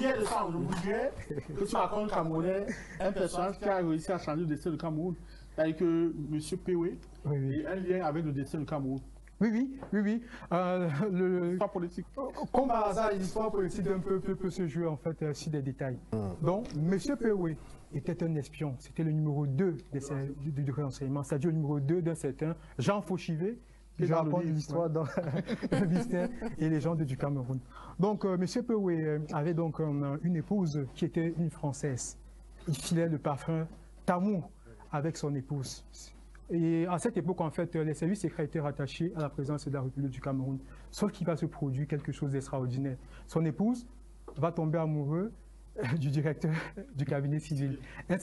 dirais de ça, je vous dirais que tu racontes Camerounais, un personnage qui a réussi à changer le destin du Cameroun. C'est-à-dire que M. Péoué a un lien avec le destin du Cameroun. Oui. L'histoire politique. Comme par hasard, l'histoire politique peut se jouer en fait sur des détails. Donc, M. Péoué était un espion. C'était le numéro 2 du renseignement, c'est-à-dire le numéro 2 d'un certain Jean Fauchivé, qui raconte l'histoire dans le mystère et légende du Cameroun. Donc, M. Péoué avait donc une épouse qui était une Française. Il filait le parfum d'amour avec son épouse. Et à cette époque, en fait, les services secrets étaient rattachés à la présidence de la République du Cameroun. Sauf qu'il va se produire quelque chose d'extraordinaire. Son épouse va tomber amoureux du directeur du cabinet civil. Un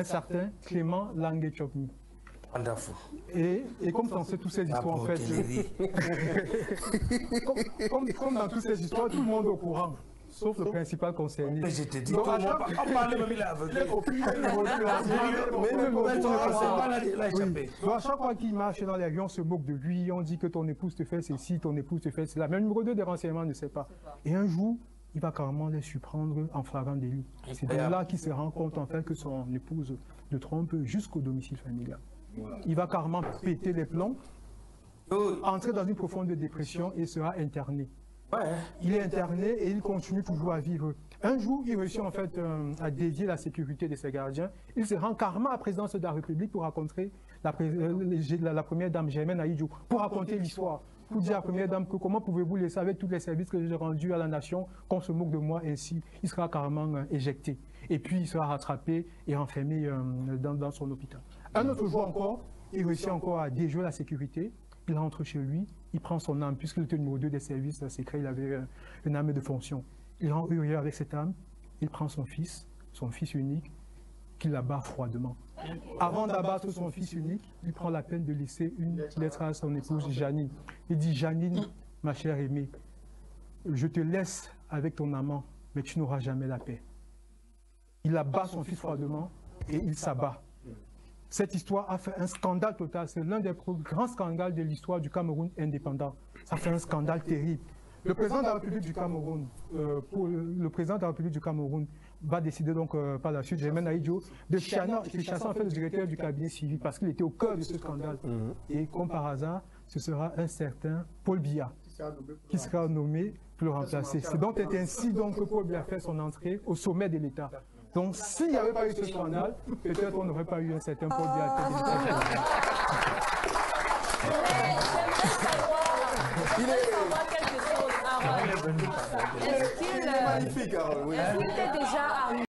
certain Clément Langue Chopny. Et comme dans toutes ces histoires, en fait, comme dans toutes ces histoires, tout le monde est au courant. Sauf le principal concerné. Mais je te dis, on parle même là avec à chaque fois qu'il marche dans l'avion, on se moque de lui, on dit que ton épouse te fait ceci, ton épouse te fait cela. Même le numéro 2 des renseignements ne sait pas. Et un jour, il va carrément les surprendre en flagrant délit. C'est de là qu'il se rend compte en fait que son épouse le trompe jusqu'au domicile familial. Il va carrément péter les plombs, entrer dans une profonde dépression et sera interné. Il est interné et il continue toujours à vivre. Un jour, il réussit en fait à dédier la sécurité de ses gardiens. Il se rend carrément à la présidence de la République pour rencontrer la première dame Germaine Aïdjo, pour raconter l'histoire, pour dire à la première dame que comment pouvez-vous laisser avec tous les services que j'ai rendus à la nation qu'on se moque de moi ainsi. Il sera carrément éjecté. Et puis il sera rattrapé et enfermé dans son hôpital. Un autre jour encore, il réussit encore à déjouer la sécurité. Il rentre chez lui, il prend son âme, puisqu'il était numéro 2 des services secrets, il avait une âme de fonction. Il rentre avec cette âme, il prend son fils unique, qu'il abat froidement. Avant d'abattre son fils unique, il prend la peine de laisser une lettre à son épouse Janine. Il dit, Janine, ma chère aimée, je te laisse avec ton amant, mais tu n'auras jamais la paix. Il abat son fils froidement et il s'abat. Cette histoire a fait un scandale total. C'est l'un des plus grands scandales de l'histoire du Cameroun indépendant. Ça fait un scandale terrible. Le président de la République du Cameroun, va décider donc par la suite, Germaine Aïdjo, de chasser en fait le directeur du cabinet civil parce qu'il était au cœur de ce scandale. Et comme par hasard, ce sera un certain Paul Biya qui sera nommé pour le remplacer. C'est donc ainsi donc que Paul Biya fait son entrée au sommet de l'État. Donc, s'il n'y avait pas eu ce scandale, peut-être on n'aurait pas eu un certain Paul Biya. Est-ce qu'il était déjà